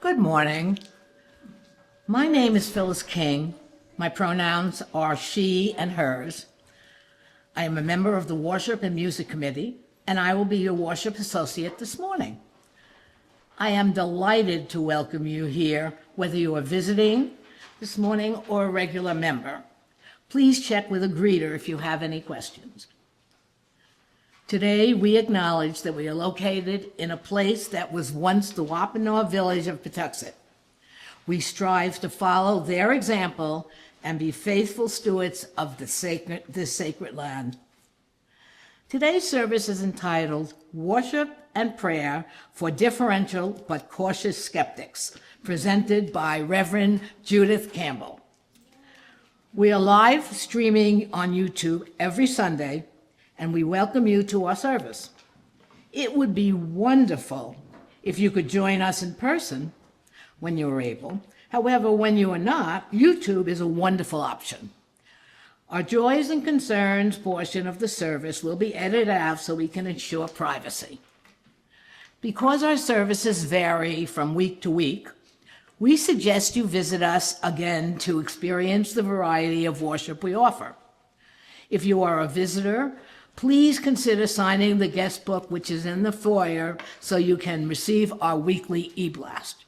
Good morning. My name is Phyllis King. My pronouns are she and hers. I am a member of the Worship and Music Committee, and I will be your worship associate this morning. I am delighted to welcome you here, whether you are visiting this morning or a regular member. Please check with a greeter if you have any questions. Today, we acknowledge that we are located in a place that was once the Wampanoag village of Patuxent. We strive to follow their example and be faithful stewards of this sacred land. Today's service is entitled Worship and Prayer for Deferential but Cautious Skeptics, presented by Reverend Judith Campbell. We are live streaming on YouTube every Sunday, and we welcome you to our service. It would be wonderful if you could join us in person when you are able. However, when you are not, YouTube is a wonderful option. Our joys and concerns portion of the service will be edited out so we can ensure privacy. Because our services vary from week to week, we suggest you visit us again to experience the variety of worship we offer. If you are a visitor, please consider signing the guest book, which is in the foyer, so you can receive our weekly e-blast.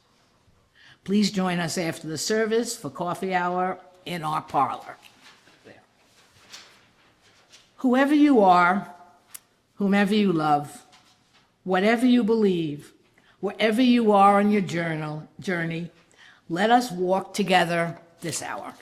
Please join us after the service for coffee hour in our parlor. There. Whoever you are, whomever you love, whatever you believe, wherever you are on your journey, let us walk together this hour.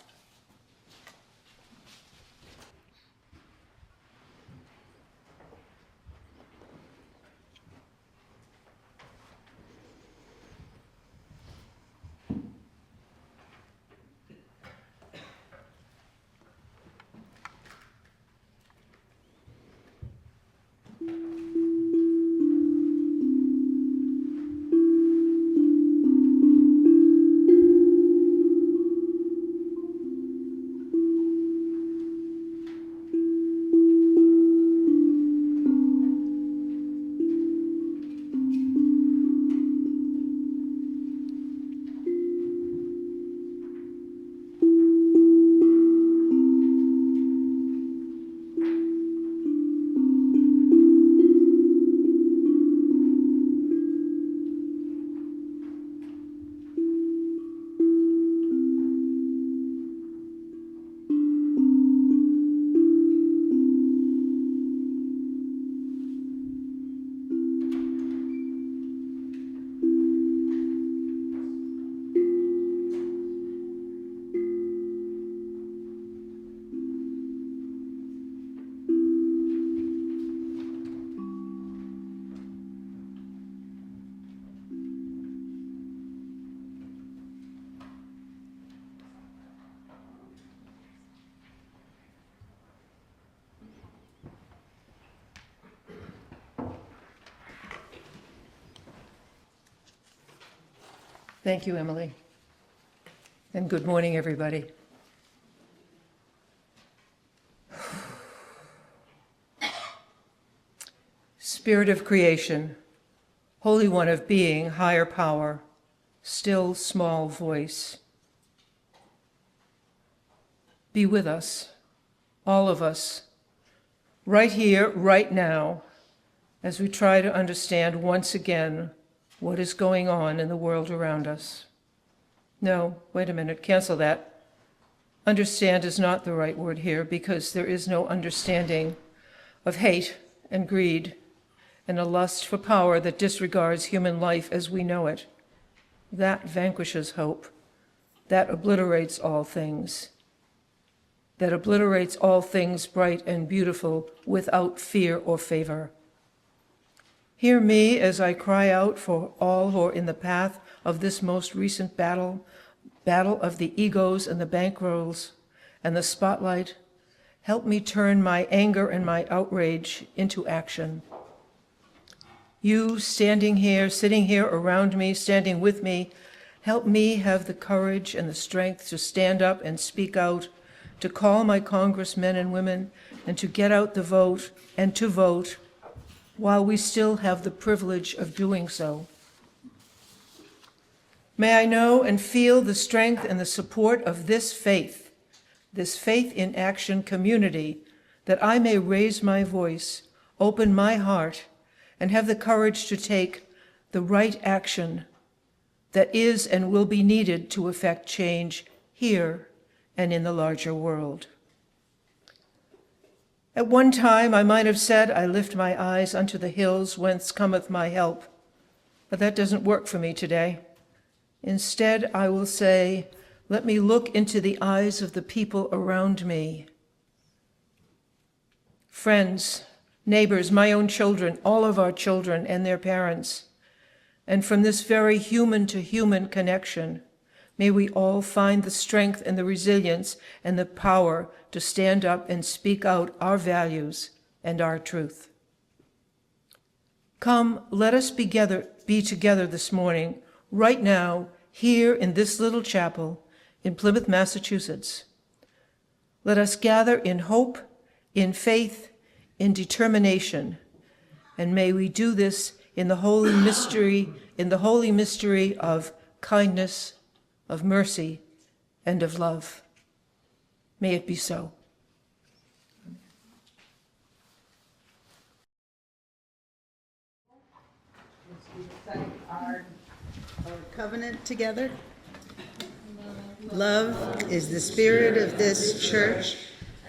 Thank you, Emily. And good morning, everybody. Spirit of creation, Holy One of being, higher power, still small voice. Be with us, all of us, right here, right now, as we try to understand once again what is going on in the world around us. No, wait a minute, cancel that. Understand is not the right word here, because there is no understanding of hate and greed and a lust for power that disregards human life as we know it. That vanquishes hope. That obliterates all things. That obliterates all things bright and beautiful without fear or favor. Hear me as I cry out for all who are in the path of this most recent battle of the egos and the bankrolls and the spotlight. Help me turn my anger and my outrage into action. You standing here, sitting here around me, standing with me, help me have the courage and the strength to stand up and speak out, to call my congressmen and women, and to get out the vote and to vote while we still have the privilege of doing so. May I know and feel the strength and the support of this faith in action community, that I may raise my voice, open my heart, and have the courage to take the right action that is and will be needed to effect change here and in the larger world. At one time, I might have said, I lift my eyes unto the hills whence cometh my help, but that doesn't work for me today. Instead, I will say, let me look into the eyes of the people around me. Friends, neighbors, my own children, all of our children and their parents. And from this very human-to-human connection, may we all find the strength and the resilience and the power to stand up and speak out our values and our truth. Come, let us be together this morning, right now, here in this little chapel in Plymouth, Massachusetts. Let us gather in hope, in faith, in determination, and may we do this in the holy mystery of kindness, of mercy, and of love. May it be so. Let's recite our covenant together. Love is the spirit of this church,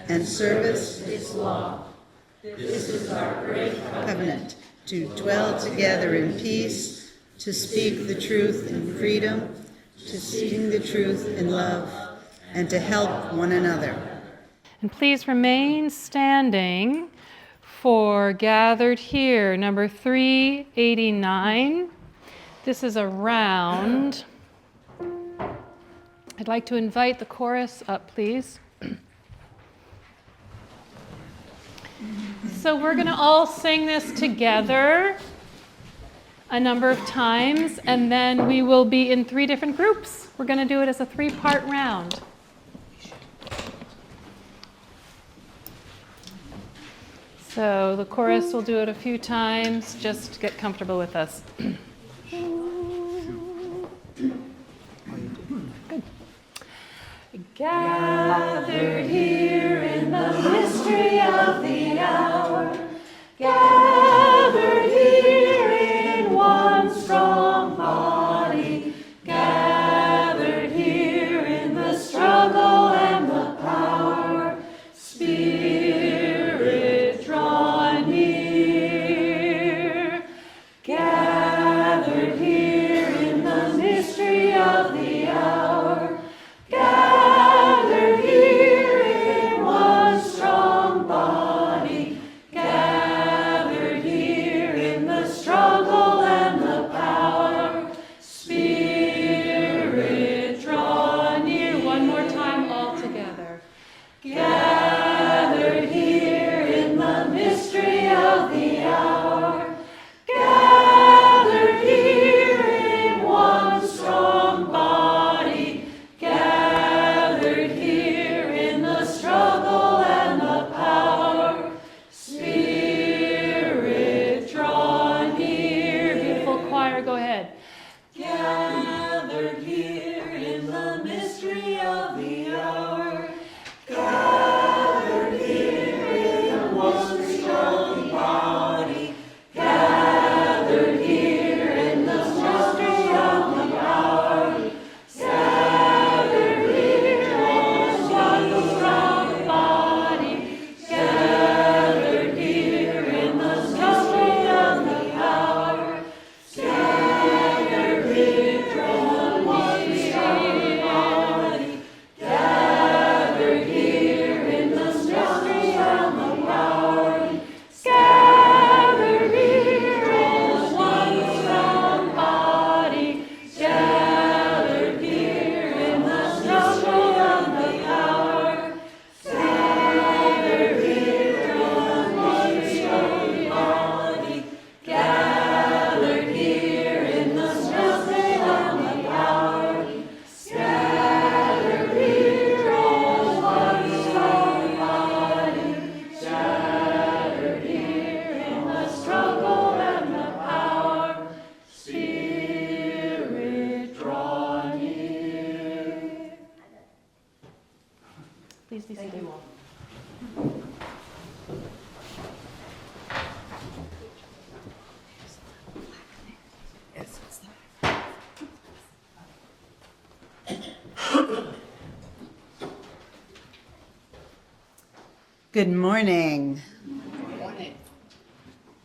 and service its law. This is our great covenant, to dwell together in peace, to speak the truth in freedom, to sing the truth in love, and to help one another. And please remain standing for Gathered Here, number 389. This is a round. I'd like to invite the chorus up, please. So we're going to all sing this together a number of times, and then we will be in 3 different groups. We're going to do it as a 3-part round. So the chorus will do it a few times. Just get comfortable with us. Good. Gathered here in the mystery of the hour, gathered here in one strong body, gathered here in the struggle and the power, Spirit draw near, gathered here in the mystery of the hour, gathered here in one strong body, gathered Please be seated. Good morning.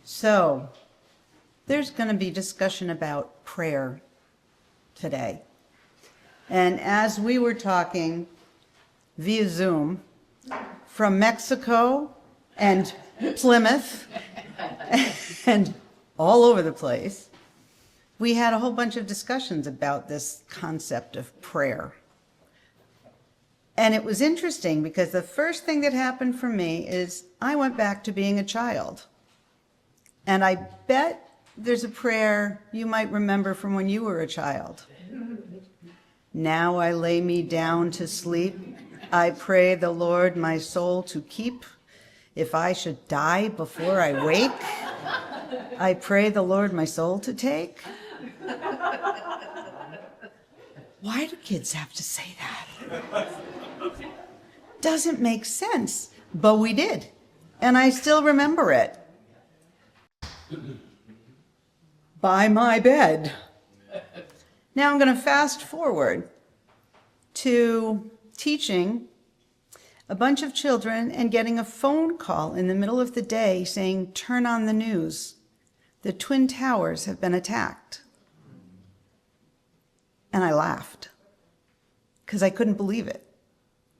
So, there's going to be discussion about prayer today. And as we were talking via Zoom from Mexico and Plymouth and all over the place, we had a whole bunch of discussions about this concept of prayer. And it was interesting because the first thing that happened for me is I went back to being a child. And I bet there's a prayer you might remember from when you were a child. Now I lay me down to sleep. I pray the Lord my soul to keep. If I should die before I wake, I pray the Lord my soul to take. Why do kids have to say that? Doesn't make sense, but we did. And I still remember it. By my bed. Now I'm going to fast forward to teaching a bunch of children and getting a phone call in the middle of the day saying, turn on the news. The Twin Towers have been attacked. And I laughed because I couldn't believe it.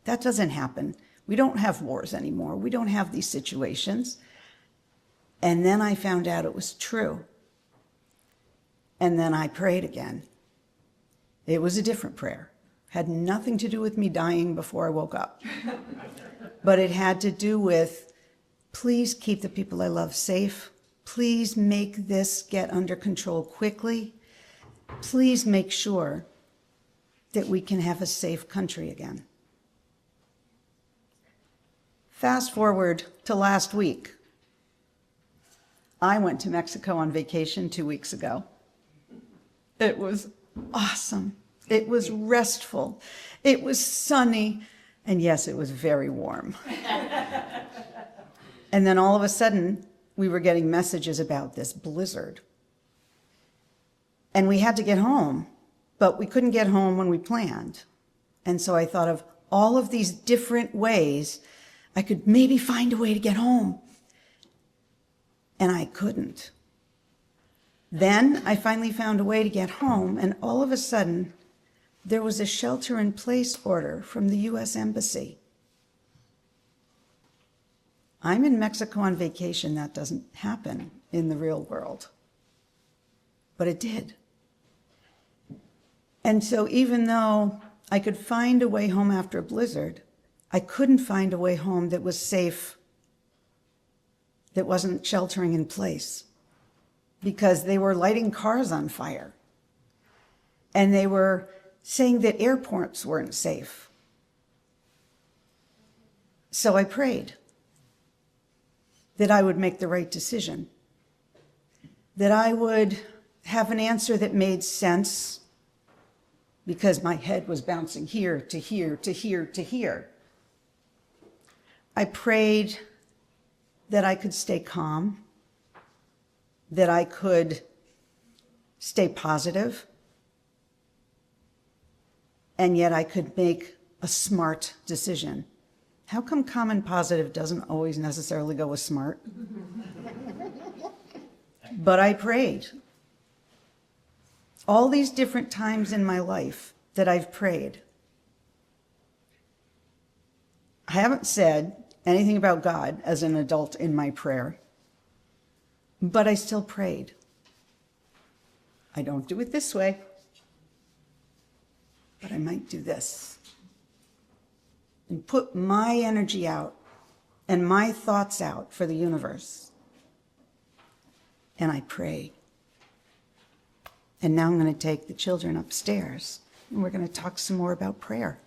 That doesn't happen. We don't have wars anymore. We don't have these situations. And then I found out it was true. And then I prayed again. It was a different prayer. Had nothing to do with me dying before I woke up. But it had to do with, please keep the people I love safe. Please make this get under control quickly. Please make sure that we can have a safe country again. Fast forward to last week. I went to Mexico on vacation 2 weeks ago. It was awesome. It was restful. It was sunny. And yes, it was very warm. And then all of a sudden, we were getting messages about this blizzard. And we had to get home, but we couldn't get home when we planned. And so I thought of all of these different ways I could maybe find a way to get home. And I couldn't. Then I finally found a way to get home, and all of a sudden, there was a shelter-in-place order from the U.S. Embassy. I'm in Mexico on vacation. That doesn't happen in the real world. But it did. And so even though I could find a way home after a blizzard, I couldn't find a way home that was safe, that wasn't sheltering in place, because they were lighting cars on fire. And they were saying that airports weren't safe. So I prayed that I would make the right decision, that I would have an answer that made sense, because my head was bouncing here to here to here to here. I prayed that I could stay calm, that I could stay positive, and yet I could make a smart decision. How come calm and positive doesn't always necessarily go with smart? But I prayed. All these different times in my life that I've prayed, I haven't said anything about God as an adult in my prayer, but I still prayed. I don't do it this way, but I might do this. And put my energy out and my thoughts out for the universe. And I prayed. And now I'm going to take the children upstairs, and we're going to talk some more about prayer.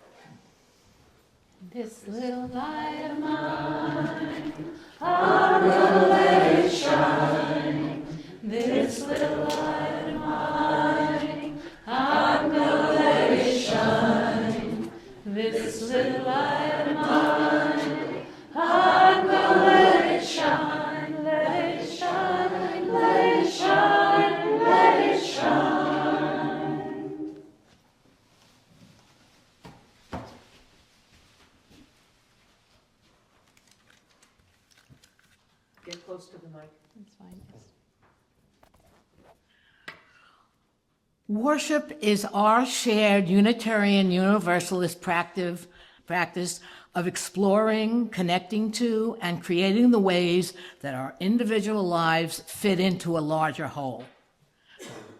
This little light of mine, I'm gonna let it shine. This little light of mine, I'm gonna let it shine. This this little light of mine, I will let it shine, let it shine, let it shine, let it shine. Get close to the mic. That's fine, yes. Worship is our shared Unitarian Universalist practice of exploring, connecting to, and creating the ways that our individual lives fit into a larger whole.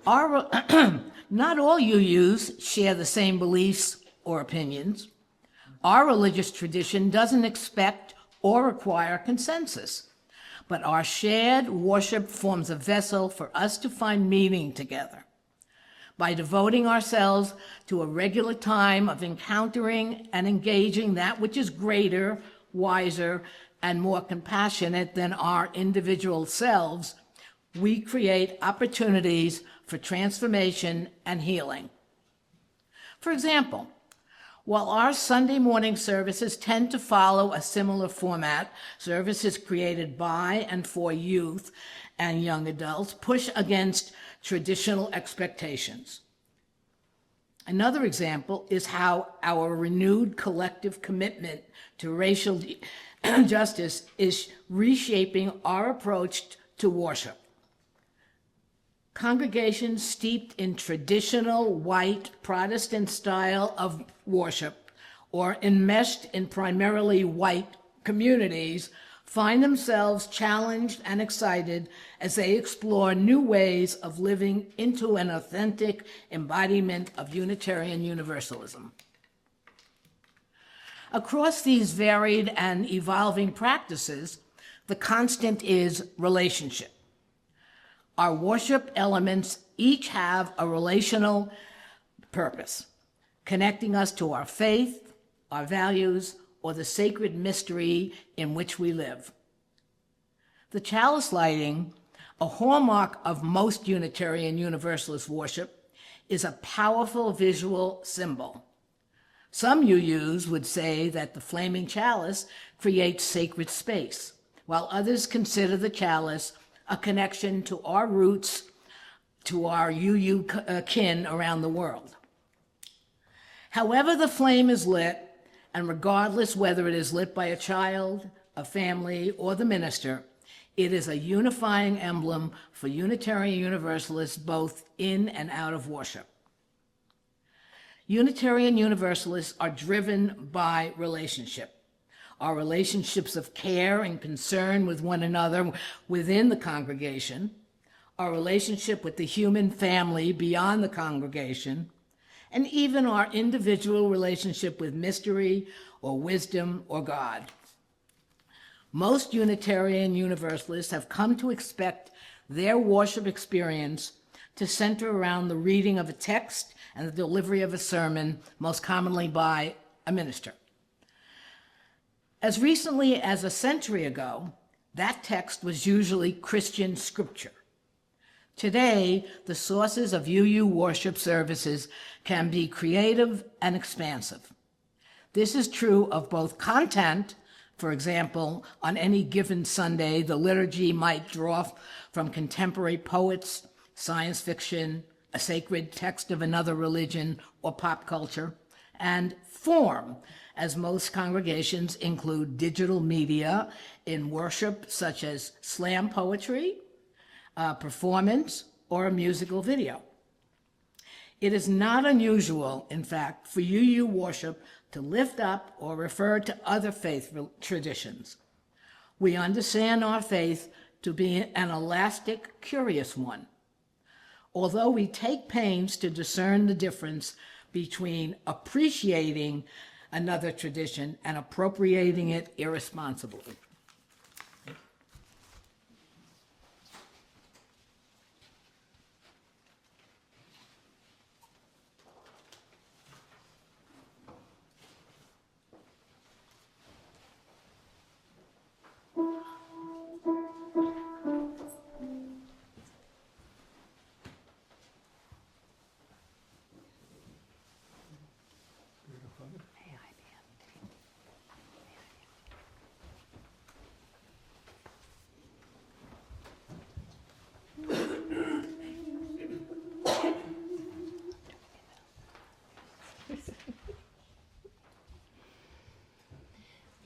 Not all UUs share the same beliefs or opinions. Our religious tradition doesn't expect or require consensus, but our shared worship forms a vessel for us to find meaning together. By devoting ourselves to a regular time of encountering and engaging that which is greater, wiser, and more compassionate than our individual selves, we create opportunities for transformation and healing. For example, while our Sunday morning services tend to follow a similar format, services created by and for youth and young adults push against traditional expectations. Another example is how our renewed collective commitment to racial justice is reshaping our approach to worship. Congregations steeped in traditional white Protestant style of worship or enmeshed in primarily white communities find themselves challenged and excited as they explore new ways of living into an authentic embodiment of Unitarian Universalism. Across these varied and evolving practices, the constant is relationship. Our worship elements each have a relational purpose, connecting us to our faith, our values, or the sacred mystery in which we live. The chalice lighting, a hallmark of most Unitarian Universalist worship, is a powerful visual symbol. Some UUs would say that the flaming chalice creates sacred space, while others consider the chalice a connection to our roots, to our UU kin around the world. However the flame is lit, and regardless whether it is lit by a child, a family, or the minister, it is a unifying emblem for Unitarian Universalists both in and out of worship. Unitarian Universalists are driven by relationship. Our relationships of care and concern with one another within the congregation, our relationship with the human family beyond the congregation, and even our individual relationship with mystery or wisdom or God. Most Unitarian Universalists have come to expect their worship experience to center around the reading of a text and the delivery of a sermon, most commonly by a minister. As recently as a century ago, that text was usually Christian scripture. Today, the sources of UU worship services can be creative and expansive. This is true of both content. For example, on any given Sunday, the liturgy might draw from contemporary poets, science fiction, a sacred text of another religion, or pop culture, and form, as most congregations include digital media in worship, such as slam poetry, performance, or a musical video. It is not unusual, in fact, for UU worship to lift up or refer to other faith traditions. We understand our faith to be an elastic, curious one. Although we take pains to discern the difference between appreciating another tradition and appropriating it irresponsibly.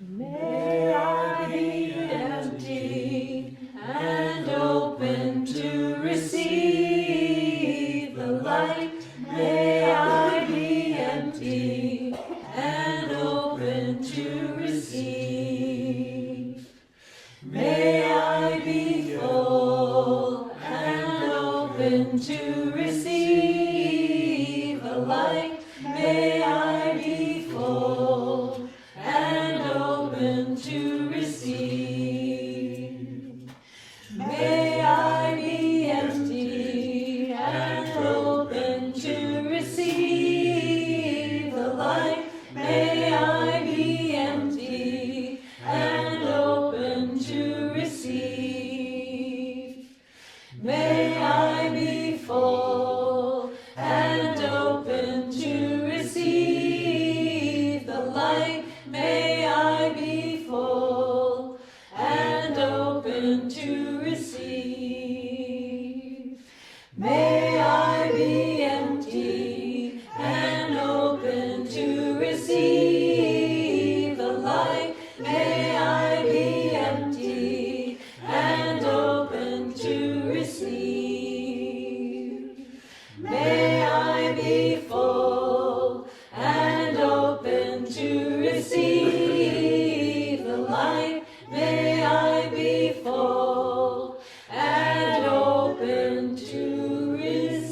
May I be empty and open to receive the light. May I be empty and open to receive. May I be full and open to receive the light. May I be full and open to receive. May I be empty and open to receive the light. May I be empty and open to receive. May I be full and open to receive the light. May I be full and open to receive. May I be empty and open to receive the light. May I be empty and open to receive. May I be full and open to receive the light. May I be full and open to receive.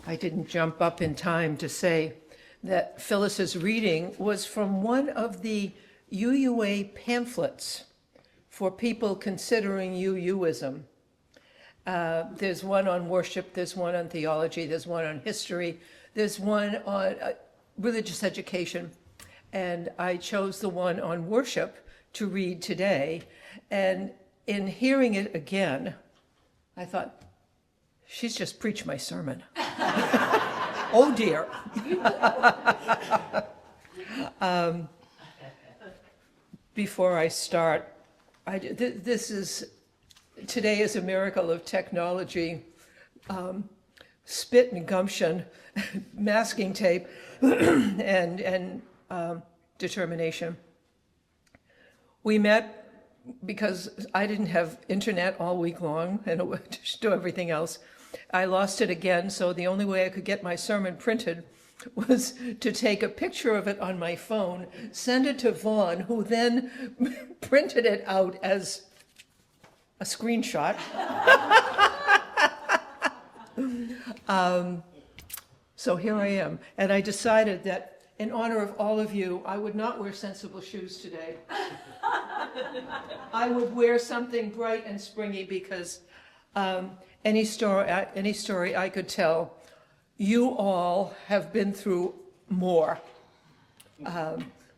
I didn't jump up in time to say that Phyllis's reading was from one of the UUA pamphlets for people considering UUism. There's one on worship, there's one on theology, there's one on history, there's one on religious education, and I chose the one on worship to read today. And in hearing it again, I thought, she's just preached my sermon. Oh dear. Before I start, today is a miracle of technology, spit and gumption, masking tape, and determination. We met because I didn't have internet all week long and to do everything else. I lost it again, so the only way I could get my sermon printed was to take a picture of it on my phone, send it to Vaughn, who then printed it out as a screenshot. So here I am, and I decided that in honor of all of you, I would not wear sensible shoes today. I would wear something bright and springy because any story I could tell, you all have been through more.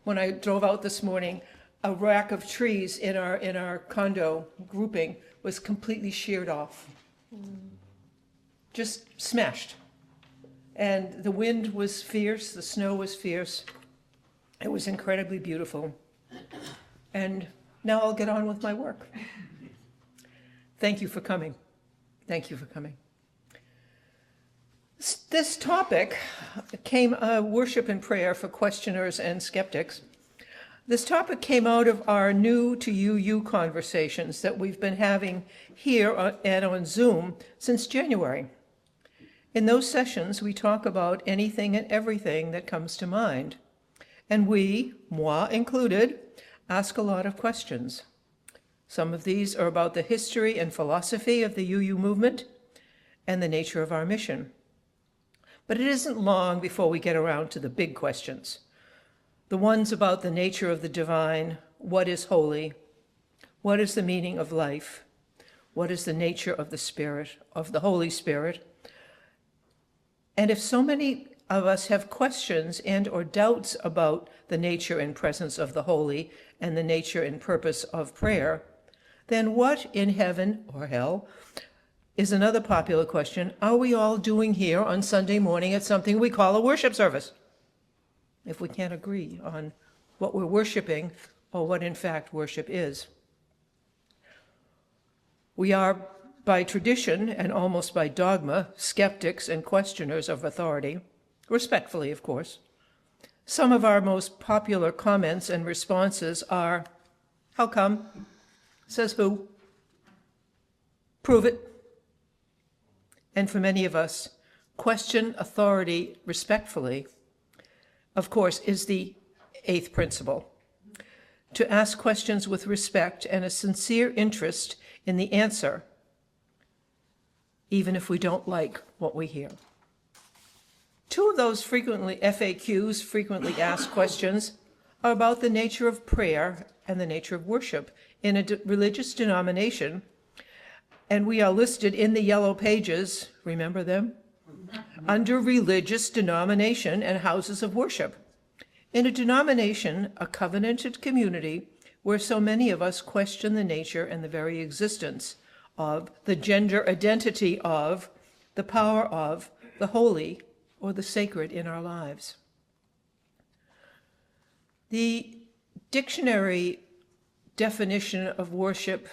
When I drove out this morning, a rack of trees in our condo grouping was completely sheared off, just smashed. And the wind was fierce, the snow was fierce. It was incredibly beautiful. And now I'll get on with my work. Thank you for coming. Thank you for coming. This topic came, worship and prayer for questioners and skeptics. This topic came out of our new to UU conversations that we've been having here and on Zoom since January. In those sessions, we talk about anything and everything that comes to mind. And we, moi included, ask a lot of questions. Some of these are about the history and philosophy of the UU movement and the nature of our mission. But it isn't long before we get around to the big questions. The ones about the nature of the divine, what is holy, what is the meaning of life, what is the nature of the Spirit, of the Holy Spirit. And if so many of us have questions and or doubts about the nature and presence of the holy and the nature and purpose of prayer, then what in heaven or hell is another popular question. Are we all doing here on Sunday morning at something we call a worship service? if we can't agree on what we're worshiping or what in fact worship is. We are, by tradition and almost by dogma, skeptics and questioners of authority, respectfully, of course. Some of our most popular comments and responses are, "How come?" "Says who?" "Prove it." And for many of us, question authority respectfully, of course, is the eighth principle. To ask questions with respect and a sincere interest in the answer, even if we don't like what we hear. Two of those FAQs, frequently asked questions, are about the nature of prayer and the nature of worship in a religious denomination, and we are listed in the yellow pages, remember them? Under religious denomination and houses of worship. In a denomination, a covenanted community, where so many of us question the nature and the very existence of, the gender identity of, the power of, the holy or the sacred in our lives. The dictionary definition of worship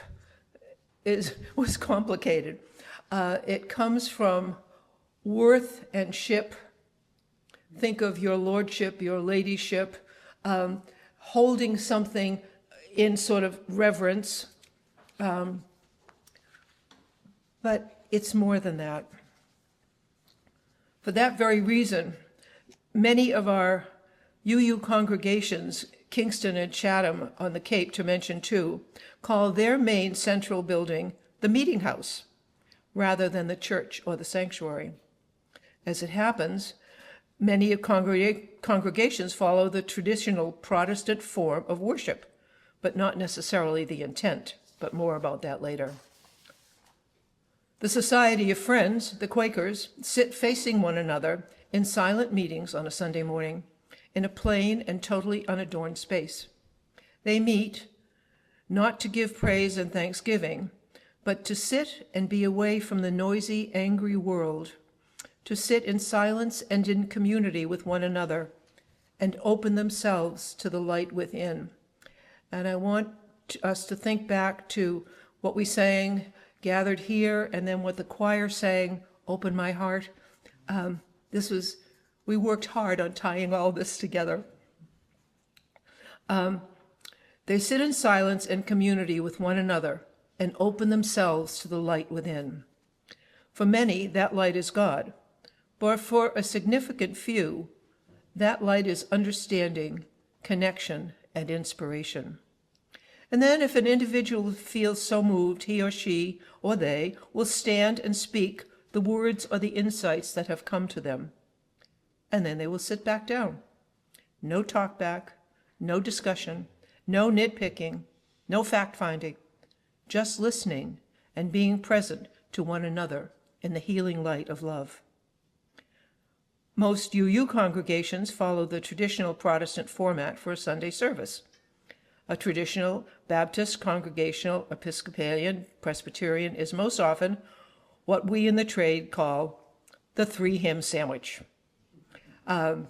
was complicated. It comes from worth and ship. Think of your lordship, your ladyship, holding something in sort of reverence. But it's more than that. For that very reason, many of our UU congregations, Kingston and Chatham on the Cape to mention two, call their main central building the meeting house rather than the church or the sanctuary. As it happens, many congregations follow the traditional Protestant form of worship, but not necessarily the intent, but more about that later. The Society of Friends, the Quakers, sit facing one another in silent meetings on a Sunday morning in a plain and totally unadorned space. They meet not to give praise and thanksgiving, but to sit and be away from the noisy, angry world, to sit in silence and in community with one another and open themselves to the light within. And I want us to think back to what we sang, gathered here, and then what the choir sang, Open My Heart. We worked hard on tying all this together. They sit in silence and community with one another and open themselves to the light within. For many, that light is God. But for a significant few, that light is understanding, connection, and inspiration. And then if an individual feels so moved, he or she or they will stand and speak the words or the insights that have come to them. And then they will sit back down. No talk back, no discussion, no nitpicking, no fact-finding, just listening and being present to one another in the healing light of love. Most UU congregations follow the traditional Protestant format for a Sunday service. A traditional Baptist, Congregational, Episcopalian, Presbyterian is most often what we in the trade call the 3-hymn sandwich. The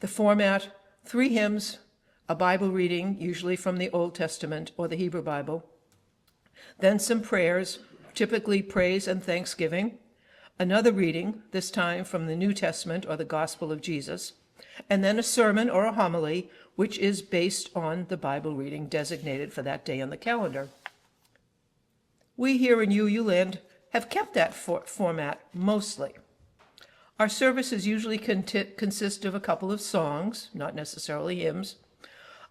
format, 3 hymns, a Bible reading, usually from the Old Testament or the Hebrew Bible, then some prayers, typically praise and thanksgiving, another reading, this time from the New Testament or the Gospel of Jesus, and then a sermon or a homily, which is based on the Bible reading designated for that day on the calendar. We here in UU Land have kept that format mostly. Our services usually consist of a couple of songs, not necessarily hymns,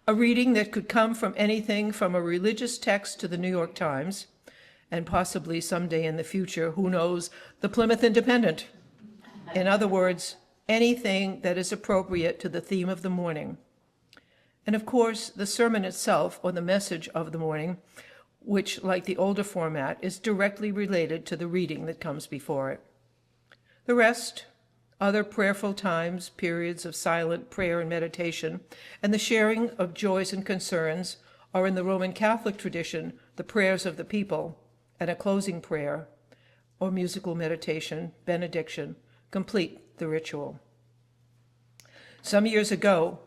a reading that could come from anything from a religious text to the New York Times, and possibly someday in the future, who knows, the Plymouth Independent. In other words, anything that is appropriate to the theme of the morning. And of course, the sermon itself, or the message of the morning, which, like the older format, is directly related to the reading that comes before it. The rest, other prayerful times, periods of silent prayer and meditation, and the sharing of joys and concerns, are in the Roman Catholic tradition, the prayers of the people, and a closing prayer, or musical meditation, benediction, complete the ritual. Some years ago,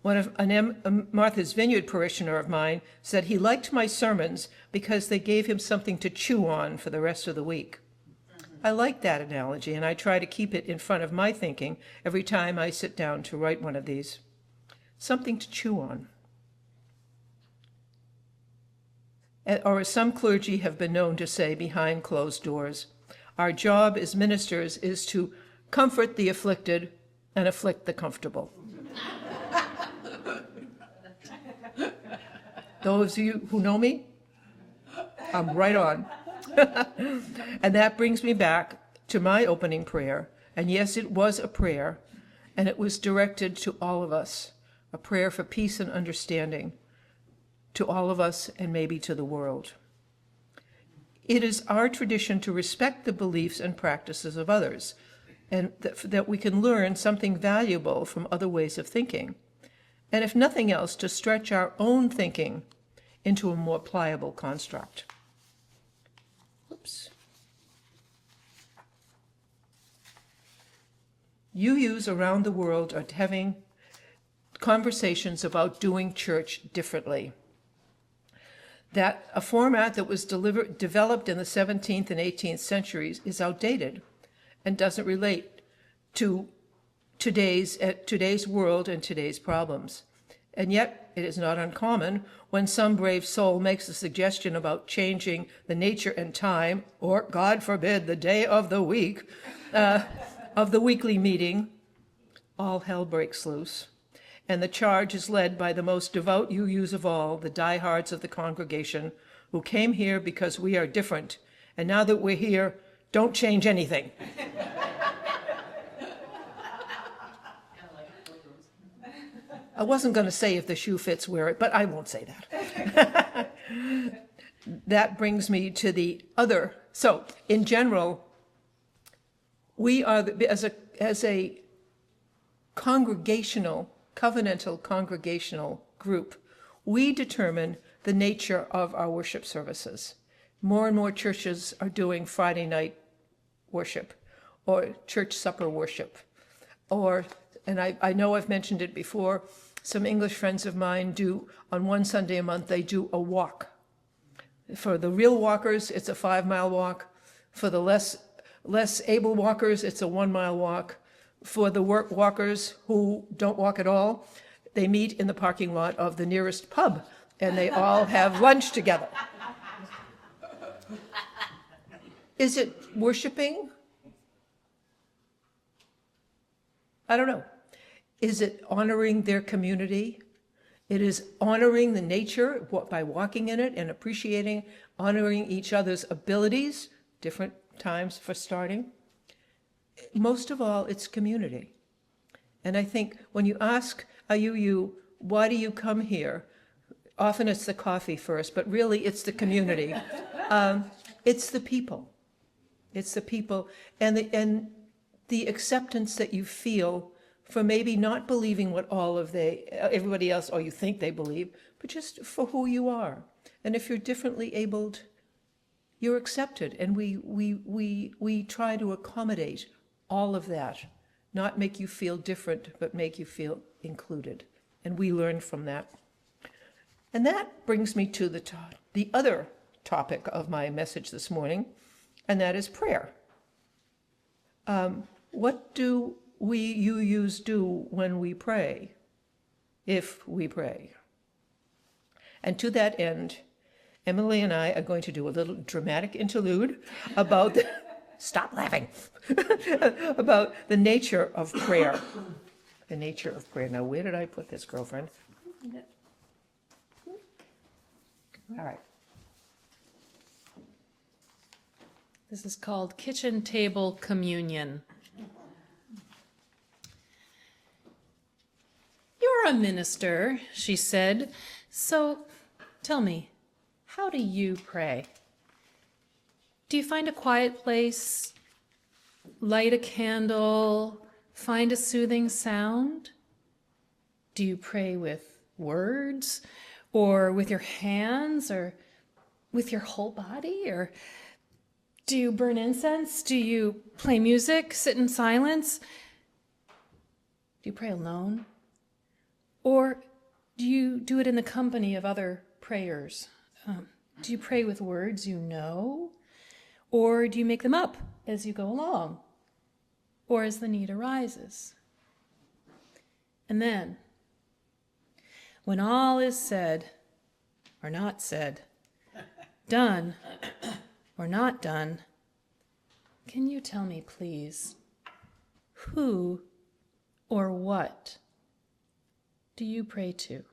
Martha's Vineyard parishioner of mine said he liked my sermons because they gave him something to chew on for the rest of the week. I like that analogy, and I try to keep it in front of my thinking every time I sit down to write one of these. Something to chew on. Or as some clergy have been known to say behind closed doors, our job as ministers is to comfort the afflicted and afflict the comfortable. Those of you who know me, I'm right on. And that brings me back to my opening prayer. And yes, it was a prayer, and it was directed to all of us, a prayer for peace and understanding to all of us and maybe to the world. It is our tradition to respect the beliefs and practices of others, and that we can learn something valuable from other ways of thinking, and if nothing else, to stretch our own thinking into a more pliable construct. Oops. UUs around the world are having conversations about doing church differently. That a format that was developed in the 17th and 18th centuries is outdated and doesn't relate to today's world and today's problems. And yet, it is not uncommon when some brave soul makes a suggestion about changing the nature and time, or, God forbid, the day of the week, of the weekly meeting, all hell breaks loose. And the charge is led by the most devout UUs of all, the diehards of the congregation, who came here because we are different. And now that we're here, don't change anything. I wasn't going to say if the shoe fits, wear it, but I won't say that. That brings me to the other. So, in general, we are, as a congregational, covenantal congregational group, we determine the nature of our worship services. More and more churches are doing Friday night worship or church supper worship. And I know I've mentioned it before, some English friends of mine do, on one Sunday a month, they do a walk. For the real walkers, it's a 5-mile walk. For the less able walkers, it's a 1-mile walk. For the walkers who don't walk at all, they meet in the parking lot of the nearest pub, and they all have lunch together. Is it worshiping? I don't know. Is it honoring their community? It is honoring the nature by walking in it and appreciating, honoring each other's abilities, different times for starting. Most of all, it's community. And I think when you ask a UU, why do you come here? Often it's the coffee first, but really it's the community. It's the people. It's the people and the acceptance that you feel for maybe not believing what everybody else, or you think they believe, but just for who you are. And if you're differently abled, you're accepted. And we try to accommodate all of that, not make you feel different, but make you feel included. And we learn from that. And that brings me to the other topic of my message this morning, and that is prayer. What do we UUs do when we pray, if we pray? And to that end, Emily and I are going to do a little dramatic interlude about stop laughing, about the nature of prayer. The nature of prayer. Now, where did I put this, girlfriend? All right. This is called Kitchen Table Communion. You're a minister, she said. So tell me, how do you pray? Do you find a quiet place, light a candle, find a soothing sound? Do you pray with words, or with your hands, or with your whole body? Or do you burn incense? Do you play music, sit in silence? Do you pray alone? Or do you do it in the company of other prayers? Do you pray with words you know? Or do you make them up as you go along? Or as the need arises? And then, when all is said or not said, done or not done, can you tell me, please, who or what do you pray to?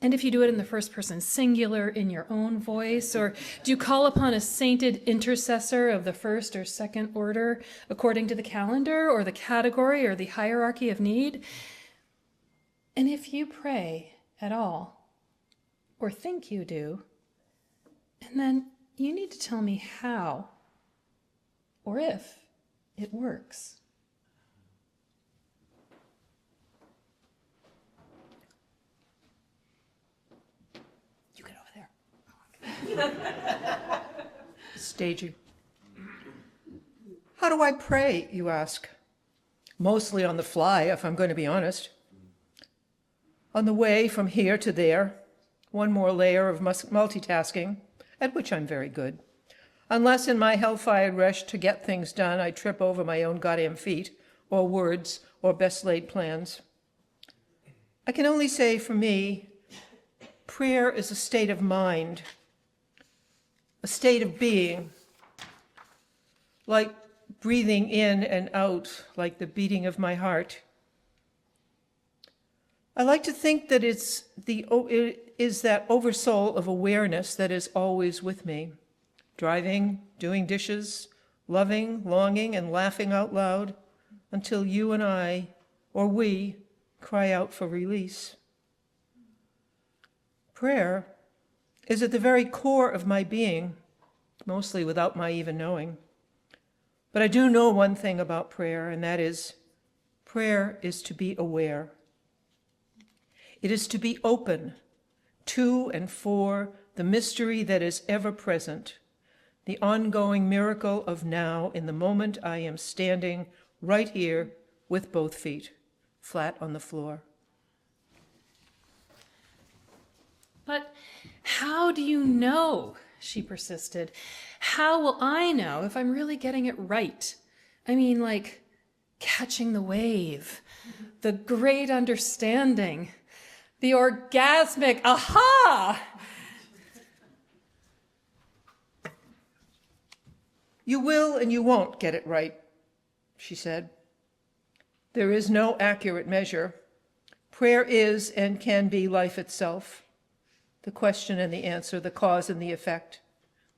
And if you do it in the first person singular in your own voice, or do you call upon a sainted intercessor of the first or second order according to the calendar or the category or the hierarchy of need? And if you pray at all, or think you do, and then you need to tell me how, or if it works. You get over there. Staging. How do I pray, you ask? Mostly on the fly, if I'm going to be honest. On the way from here to there, one more layer of multitasking, at which I'm very good. Unless in my hellfire rush to get things done, I trip over my own goddamn feet, or words, or best laid plans. I can only say for me, prayer is a state of mind, a state of being, like breathing in and out, like the beating of my heart. I like to think that it is that oversoul of awareness that is always with me, driving, doing dishes, loving, longing, and laughing out loud until you and I, or we, cry out for release. Prayer is at the very core of my being, mostly without my even knowing. But I do know one thing about prayer, and that is, prayer is to be aware. It is to be open to and for the mystery that is ever present, the ongoing miracle of now in the moment I am standing right here with both feet flat on the floor. But how do you know? She persisted. How will I know if I'm really getting it right? I mean, like catching the wave, the great understanding, the orgasmic aha! You will and you won't get it right, she said. There is no accurate measure. Prayer is and can be life itself, the question and the answer, the cause and the effect,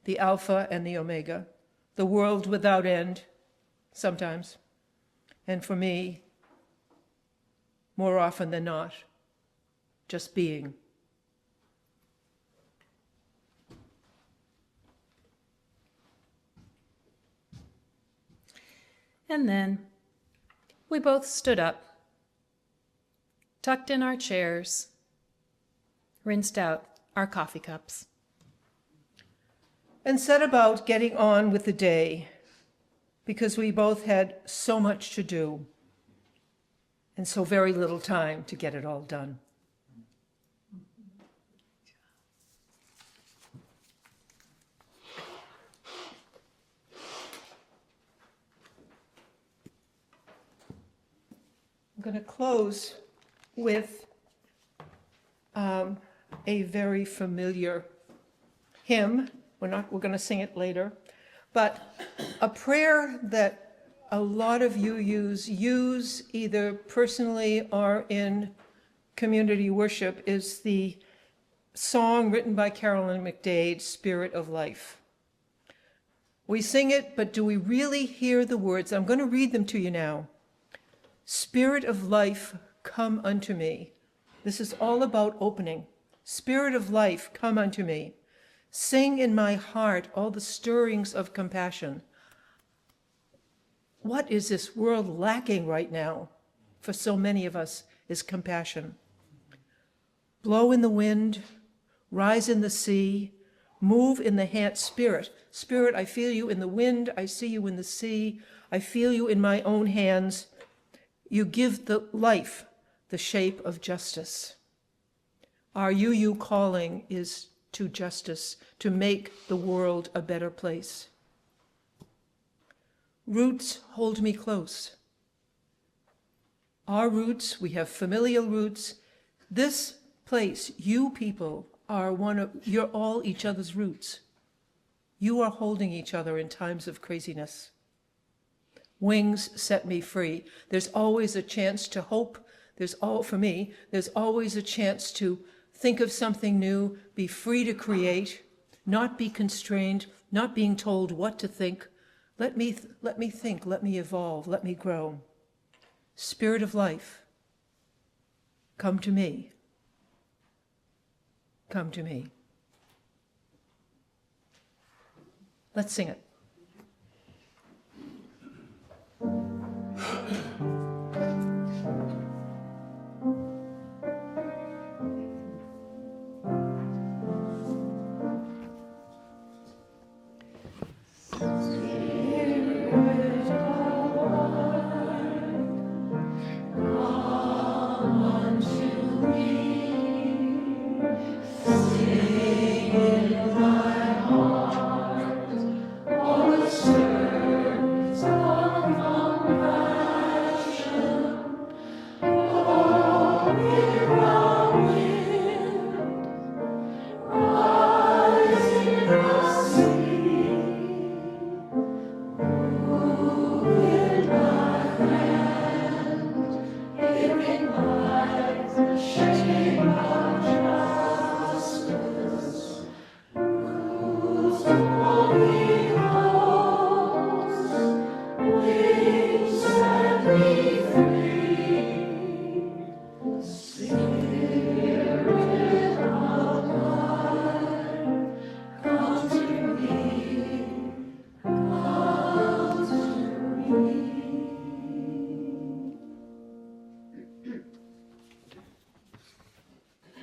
the alpha and the omega, the world without end, sometimes, and for me, more often than not, just being. And then we both stood up, tucked in our chairs, rinsed out our coffee cups, and set about getting on with the day, because we both had so much to do and so very little time to get it all done. I'm going to close with a very familiar hymn. We're going to sing it later, but a prayer that a lot of you use either personally or in community worship is the song written by Carolyn McDade, Spirit of Life. We sing it, but do we really hear the words? I'm going to read them to you now. Spirit of life, come unto me. This is all about opening. Spirit of life, come unto me. Sing in my heart all the stirrings of compassion. What is this world lacking right now for so many of us is compassion. Blow in the wind, rise in the sea, move in the hand. Spirit, Spirit, I feel you in the wind, I see you in the sea, I feel you in my own hands. You give the life the shape of justice. Our you calling is to justice, to make the world a better place. Roots hold me close. Our roots, we have familial roots. This place, you people, you're all each other's roots. You are holding each other in times of craziness. Wings set me free. There's always a chance to hope. For me, there's always a chance to think of something new, be free to create, not be constrained, not being told what to think. Let me think, let me evolve, let me grow. Spirit of life, come to me. Come to me. Let's sing it.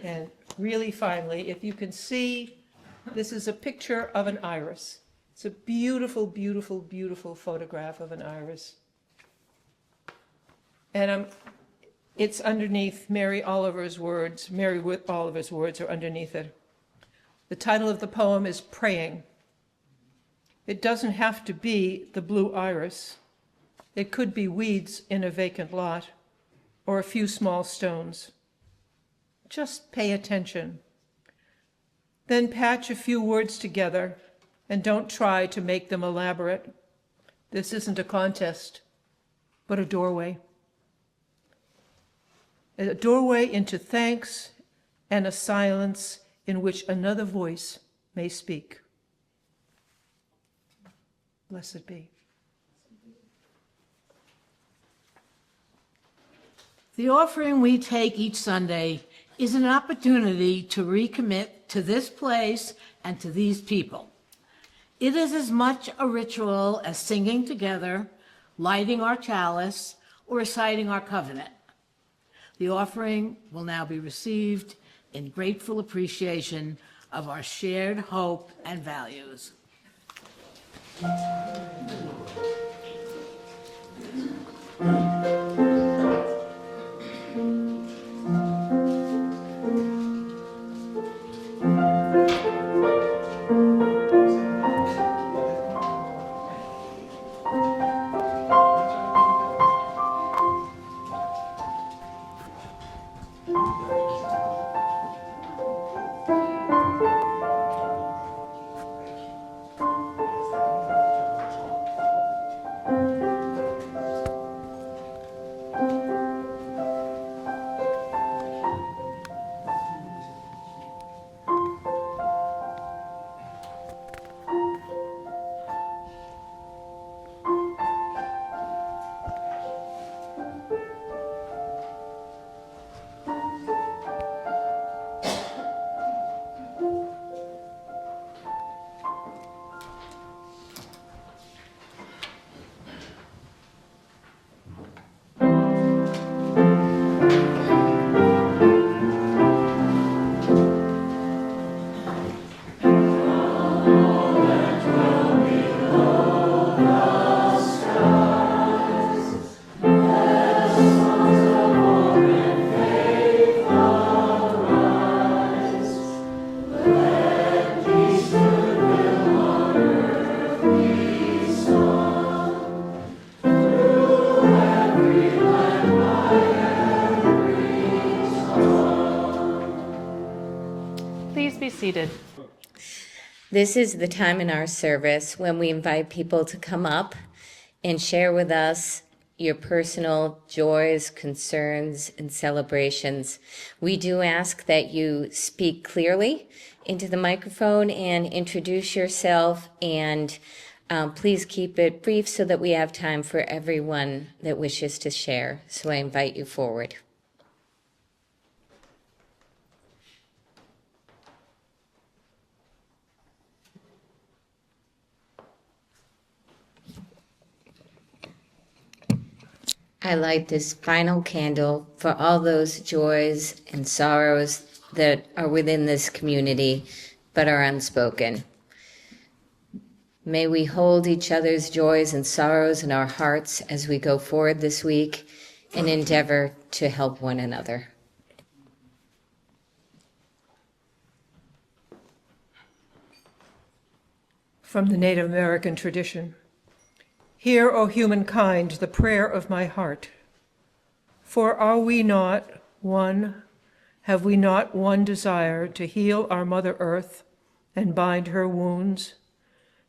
And really finally, if you can see, this is a picture of an iris. It's a beautiful, beautiful, beautiful photograph of an iris. And it's underneath Mary Oliver's words. Mary Oliver's words are underneath it. The title of the poem is Praying. It doesn't have to be the blue iris. It could be weeds in a vacant lot or a few small stones. Just pay attention. Then patch a few words together and don't try to make them elaborate. This isn't a contest, but a doorway. A doorway into thanks and a silence in which another voice may speak. Blessed be. The offering we take each Sunday is an opportunity to recommit to this place and to these people. It is as much a ritual as singing together, lighting our chalice, or reciting our covenant. The offering will now be received in grateful appreciation of our shared hope and values. seated. This is the time in our service when we invite people to come up and share with us your personal joys, concerns, and celebrations. We do ask that you speak clearly into the microphone and introduce yourself, and please keep it brief so that we have time for everyone that wishes to share. So I invite you forward. I light this final candle for all those joys and sorrows that are within this community but are unspoken. May we hold each other's joys and sorrows in our hearts as we go forward this week and endeavor to help one another. From the Native American tradition. Hear, O humankind, the prayer of my heart. For are we not one? Have we not one desire to heal our Mother Earth and bind her wounds?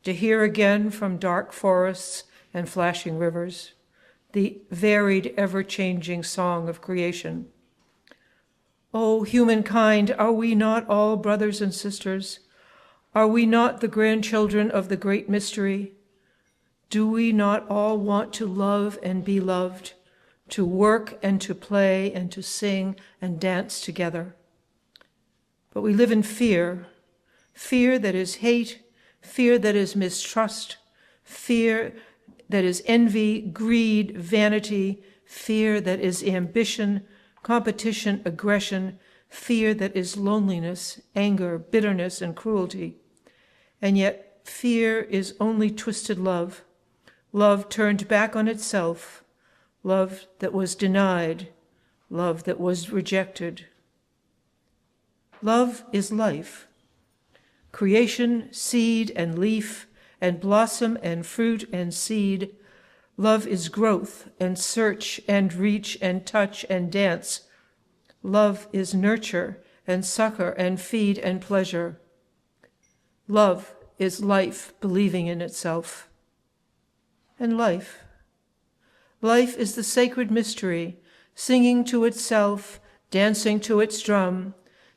To hear again from dark forests and flashing rivers the varied, ever-changing song of creation. O humankind, are we not all brothers and sisters? Are we not the grandchildren of the great mystery? Do we not all want to love and be loved, to work and to play and to sing and dance together? But we live in fear, fear that is hate, fear that is mistrust, fear that is envy, greed, vanity, fear that is ambition, competition, aggression, fear that is loneliness, anger, bitterness, and cruelty. And yet fear is only twisted love, love turned back on itself, love that was denied, love that was rejected. Love is life. Creation, seed and leaf, and blossom and fruit and seed. Love is growth and search and reach and touch and dance. Love is nurture and succor and feed and pleasure. Love is life believing in itself. And life is the sacred mystery, singing to itself, dancing to its drum,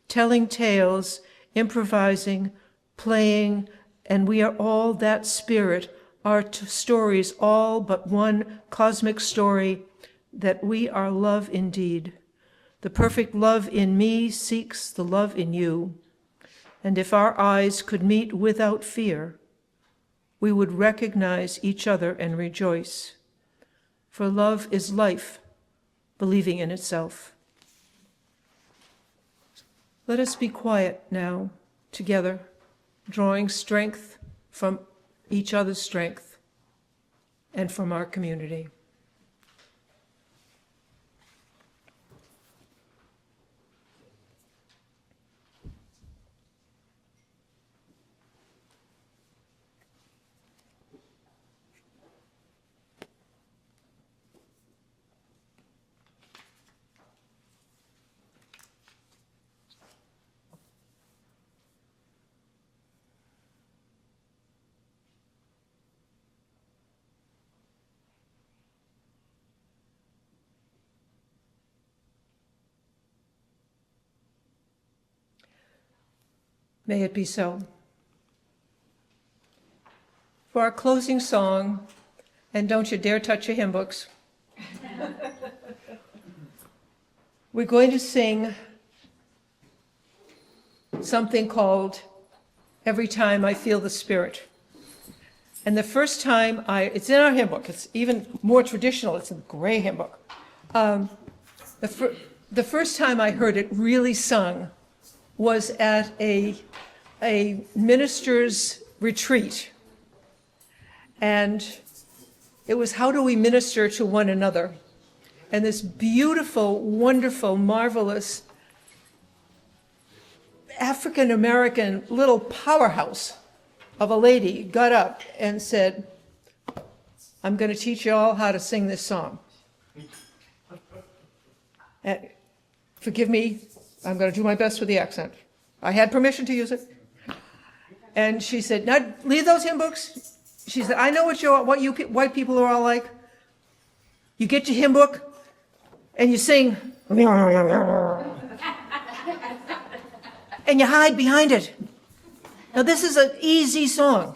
telling tales, improvising, playing, and we are all that spirit, our stories, all but one cosmic story, that we are love indeed. The perfect love in me seeks the love in you. And if our eyes could meet without fear, we would recognize each other and rejoice. For love is life, believing in itself. Let us be quiet now, together, drawing strength from each other's strength and from our community. May it be so. For our closing song, and don't you dare touch your hymn books, we're going to sing something called Every Time I Feel the Spirit. And the first time it's in our hymn book, it's even more traditional, it's a gray hymn book. The first time I heard it really sung was at a minister's retreat. And it was, how do we minister to one another? And this beautiful, wonderful, marvelous African-American little powerhouse of a lady got up and said, I'm going to teach you all how to sing this song. And forgive me, I'm going to do my best with the accent. I had permission to use it. And she said, now leave those hymn books. She said, I know what you white people are all like. You get your hymn book and you sing. And you hide behind it. Now this is an easy song.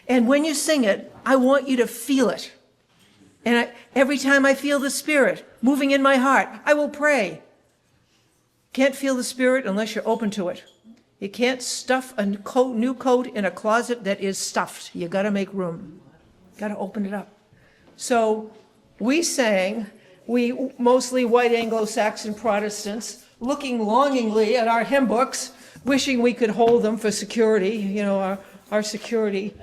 And when you sing it, I want you to feel it. And every time I feel the Spirit moving in my heart, I will pray. Can't feel the Spirit unless you're open to it. You can't stuff a new coat in a closet that is stuffed. You got to make room. Got to open it up. So we sang, we mostly white Anglo-Saxon Protestants, looking longingly at our hymn books, wishing we could hold them for security, you know, our security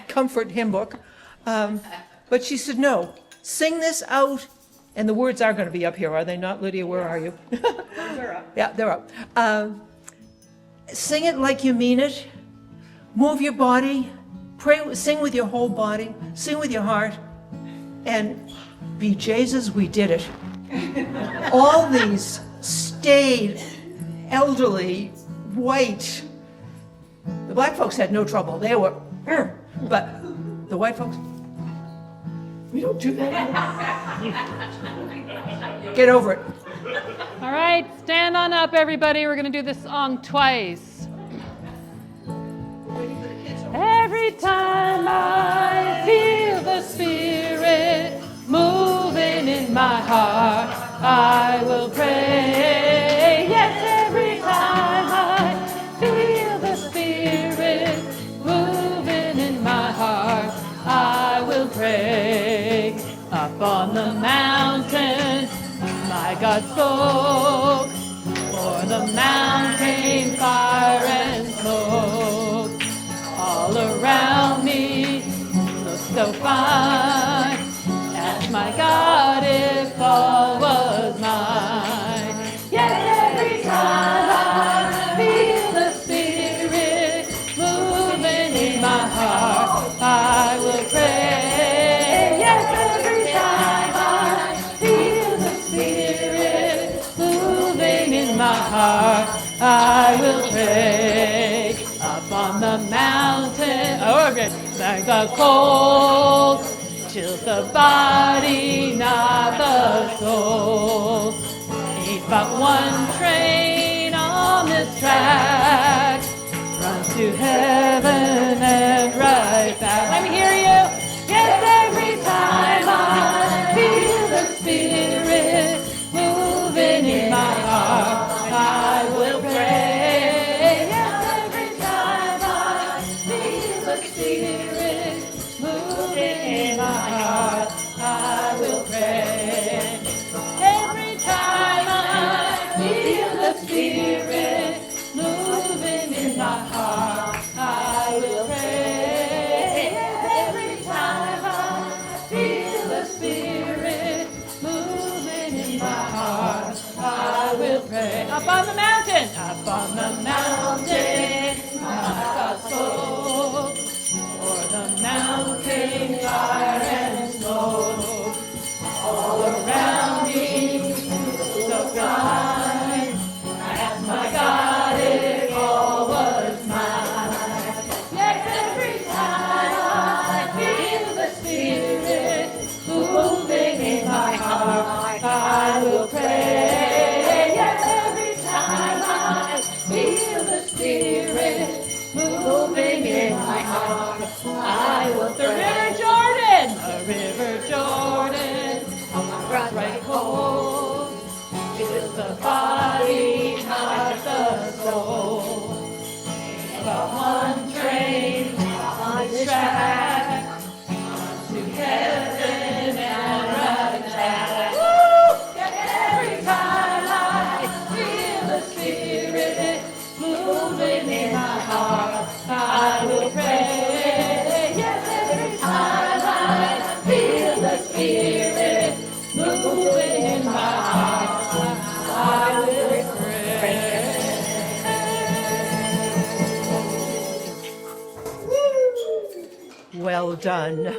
comfort hymn book. But she said, no, sing this out. And the words are going to be up here, are they not, Lydia? Where are you? They're up. Yeah, they're up. Sing it like you mean it. Move your body. Pray, sing with your whole body. Sing with your heart. And be Jesus, we did it. All these staid, elderly, white. The black folks had no trouble. They were, but the white folks, we don't do that anymore. Get over it. All right, stand on up, everybody. We're going to do this song twice. Every time I feel the Spirit moving in my heart, I will pray. Yes, every time I feel the Spirit moving in my heart, I will pray. Up on the mountain, my God spoke, for the mountain fire and smoke. All around me looked so fine. Ask my God if all was mine. Yes, every time I feel the Spirit moving in my heart, I will pray. Yes, every time I feel the Spirit moving in my heart, I will pray. Up on the mountain, like a cold, chills the body, not the soul. Ain't but one train on this track, runs to heaven and right back. Let me hear you. Yes, every time I feel the Spirit moving in my heart, I will pray. Yes, every time I feel the Spirit moving in my heart, I will pray. Every time I feel the Spirit moving in my heart, I will pray. Every time I feel the Spirit moving in my heart, I will pray. Up on the mountain, my God spoke, for the mountain fire and smoke. All around me, so fine. I asked my God if all was mine. Yes, every time I feel the Spirit moving in my heart, I will pray. Yes, every time I feel the Spirit moving in my heart, I will. The River Jordan, right cold, fills the body, not the soul. But one train on the track to heaven and right back. Every time I feel the Spirit moving in my heart, I will pray. Yes, every time I feel the Spirit moving in my heart, I will pray. Well done.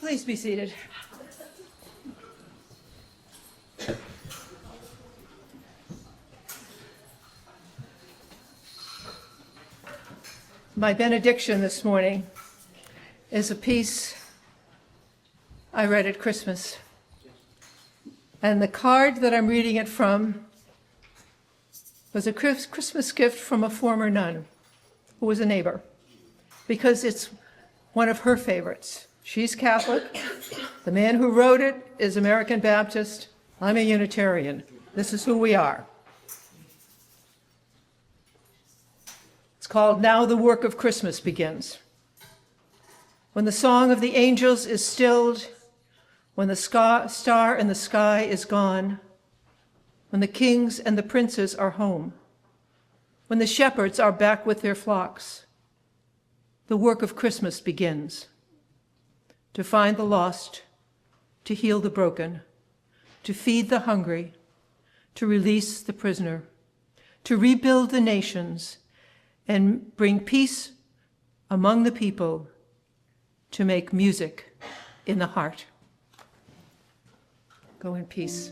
Please be seated. My benediction this morning is a piece I read at Christmas. And the card that I'm reading it from was a Christmas gift from a former nun who was a neighbor, because it's one of her favorites. She's Catholic. The man who wrote it is American Baptist. I'm a Unitarian. This is who we are. It's called Now the Work of Christmas Begins. When the song of the angels is stilled, when the star in the sky is gone, when the kings and the princes are home, when the shepherds are back with their flocks, the work of Christmas begins. To find the lost, to heal the broken, to feed the hungry, to release the prisoner, to rebuild the nations, and bring peace among the people, to make music in the heart. Go in peace.